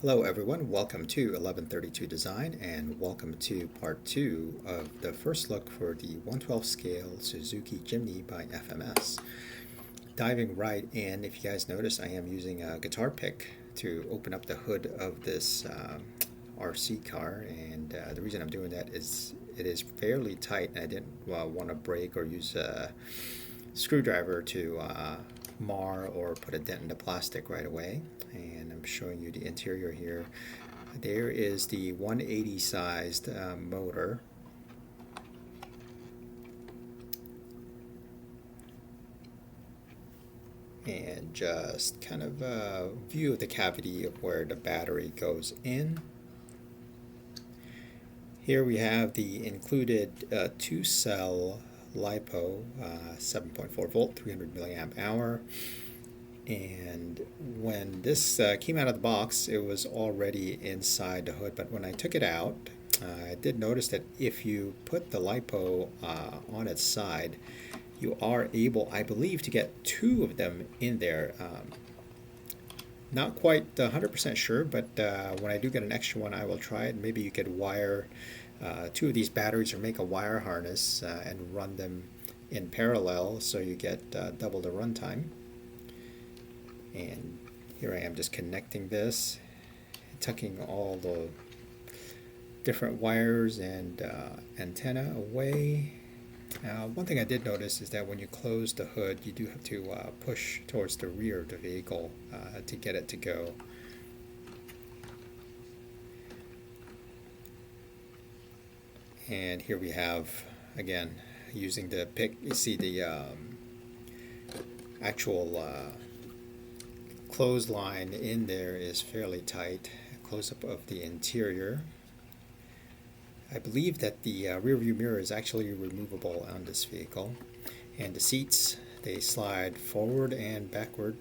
Hello everyone, welcome to 1132 Design and welcome to part 2 of the first look for the 1/12 scale Suzuki Jimny by FMS. Diving right in, if you guys notice, I am using a guitar pick to open up the hood of this RC car, and the reason I'm doing that is it is fairly tight and I didn't want to break or use a screwdriver to mar or put a dent in the plastic right away. And I'm showing you the interior here. There is the 180 sized motor. And just kind of a view of the cavity of where the battery goes in. Here we have the included 2-cell LiPo, 7.4 volt, 300 milliamp hour. And when this came out of the box, it was already inside the hood, but when I took it out, I did notice that if you put the LiPo on its side, you are able, I believe, to get 2 of them in there. Not quite 100% sure, but when I do get an extra one, I will try it. Maybe you could wire 2 of these batteries or make a wire harness and run them in parallel so you get double the runtime. And here I am just connecting this, tucking all the different wires and antenna away. One thing I did notice is that when you close the hood, you do have to push towards the rear of the vehicle to get it to go. And here we have, again, using the pick, you see the actual clothesline in there is fairly tight. Close-up of the interior. I believe that the rear view mirror is actually removable on this vehicle, and the seats, they slide forward and backward.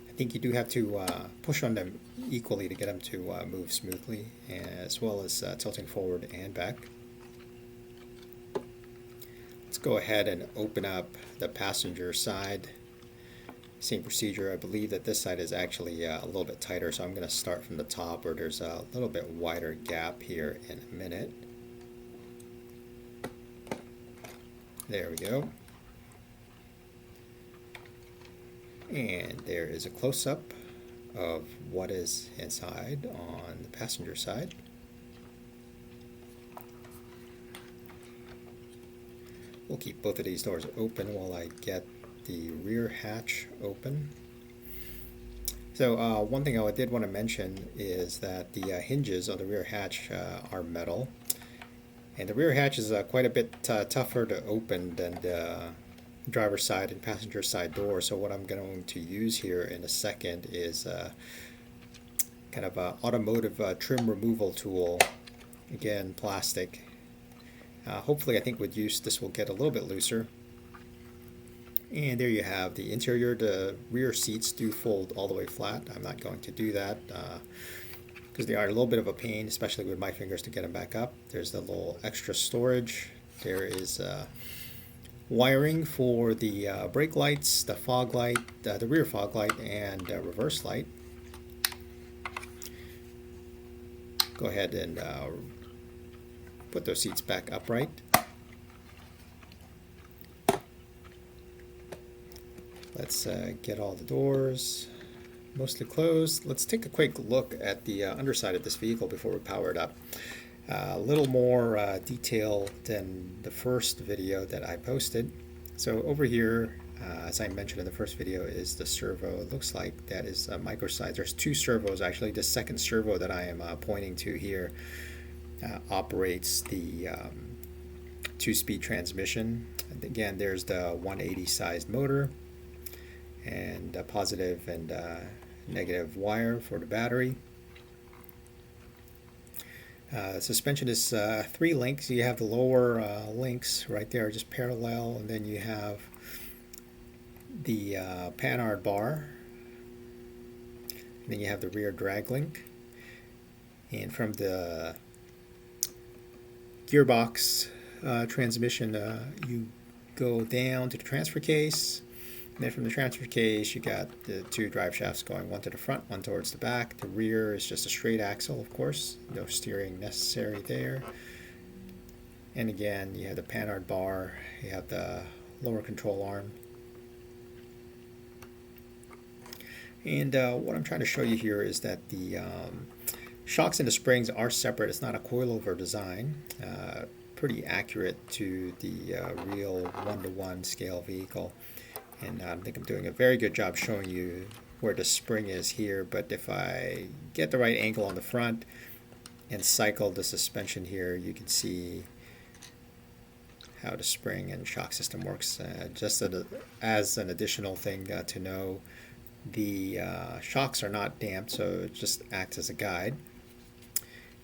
I think you do have to push on them equally to get them to move smoothly, as well as tilting forward and back. Let's go ahead and open up the passenger side. Same procedure. I believe that this side is actually a little bit tighter, so I'm going to start from the top where there's a little bit wider gap here in a minute. There we go. And there is a close-up of what is inside on the passenger side. We'll keep both of these doors open while I get the rear hatch open. So one thing I did want to mention is that the hinges on the rear hatch are metal, and the rear hatch is quite a bit tougher to open than the driver's side and passenger side door. So what I'm going to use here in a second is kind of an automotive trim removal tool. Again, plastic. Hopefully, I think with use this will get a little bit looser. And there you have the interior. The rear seats do fold all the way flat. I'm not going to do that because they are a little bit of a pain, especially with my fingers, to get them back up. There's the little extra storage. There is wiring for the brake lights, the fog light, the rear fog light, and reverse light. Go ahead and put those seats back upright. Let's get all the doors mostly closed. Let's take a quick look at the underside of this vehicle before we power it up. A little more detail than the first video that I posted. So over here, as I mentioned in the first video, is the servo. It looks like that is a microside. There's 2 servos actually. The second servo that I am pointing to here operates the 2-speed transmission. And again, there's the 180 sized motor, and a positive and negative wire for the battery. Suspension is 3 links. You have the lower links right there, just parallel, and then you have the Panhard bar, and then you have the rear drag link. And from the gearbox transmission, you go down to the transfer case. And then from the transfer case, you got the two drive shafts going, one to the front, one towards the back. The rear is just a straight axle, of course. No steering necessary there. And again, you have the panhard bar, you have the lower control arm. And what I'm trying to show you here is that the shocks and the springs are separate. It's not a coilover design. Pretty accurate to the real one-to-one scale vehicle. And I think I'm doing a very good job showing you where the spring is here. But if I get the right angle on the front and cycle the suspension here, you can see how the spring and shock system works. Just as an additional thing to know, the shocks are not damped, so it just acts as a guide.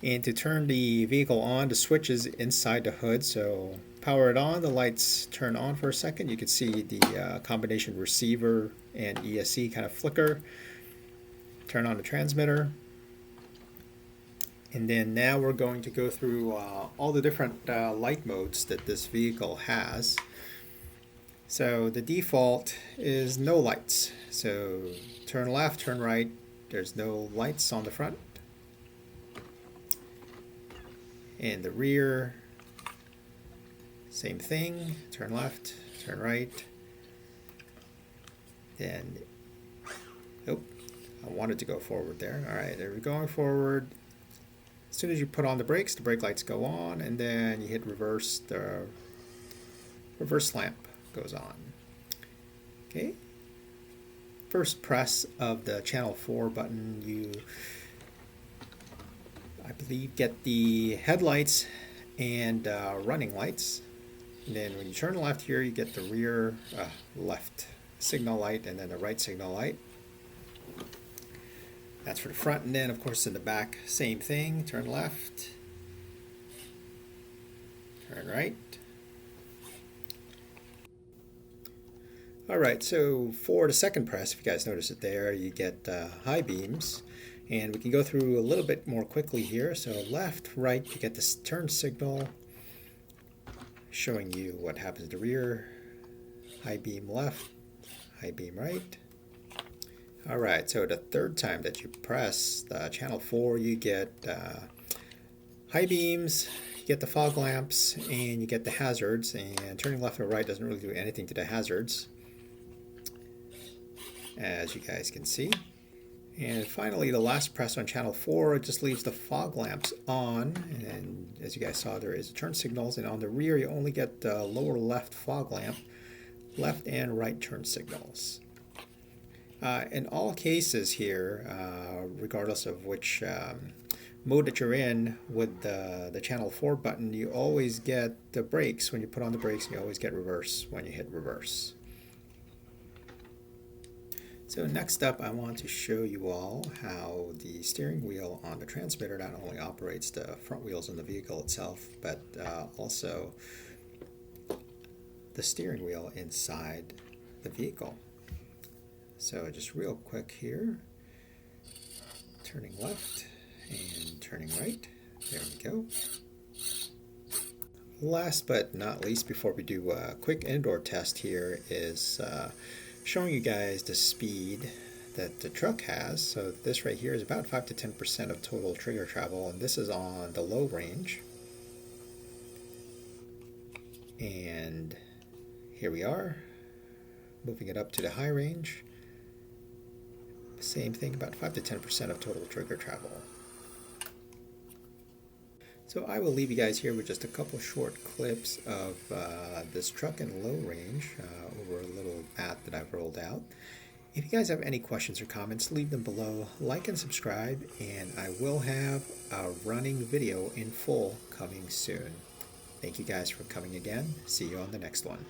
And to turn the vehicle on, the switch is inside the hood, so power it on, the lights turn on for a second. You can see the combination receiver and ESC kind of flicker. Turn on the transmitter. And then now we're going to go through all the different light modes that this vehicle has. So the default is no lights. So turn left, turn right, there's no lights on the front. And the rear, same thing, turn left, turn right. Then, oh, I wanted to go forward there. All right, we're going forward. As soon as you put on the brakes, the brake lights go on, and then you hit reverse, the reverse lamp goes on. Okay. First press of the channel 4 button, you, I believe, get the headlights and running lights. And then when you turn left here, you get the rear left signal light and then the right signal light. That's for the front, and then of course in the back, same thing. Turn left, turn right. Alright, so for the second press, if you guys notice it there, you get high beams. And we can go through a little bit more quickly here. So left, right, you get this turn signal showing you what happens to the rear. High beam left, high beam right. Alright, so the third time that you press the channel 4, you get high beams, you get the fog lamps, and you get the hazards. And turning left or right doesn't really do anything to the hazards, as you guys can see. And finally, the last press on channel 4 just leaves the fog lamps on. And as you guys saw, there is turn signals. And on the rear, you only get the lower left fog lamp, left and right turn signals. In all cases here, regardless of which mode that you're in, with the channel 4 button, you always get the brakes. When you put on the brakes, you always get reverse when you hit reverse. So next up, I want to show you all how the steering wheel on the transmitter not only operates the front wheels in the vehicle itself, but also the steering wheel inside the vehicle. So just real quick here, turning left and turning right. There we go. Last but not least, before we do a quick indoor test here, is showing you guys the speed that the truck has. So this right here is about 5 to 10% of total trigger travel, and this is on the low range. And here we are, moving it up to the high range. Same thing, about 5 to 10% of total trigger travel. So I will leave you guys here with just a couple short clips of this truck in low range over a little path that I've rolled out. If you guys have any questions or comments, leave them below, like and subscribe, and I will have a running video in full coming soon. Thank you guys for coming again. See you on the next one.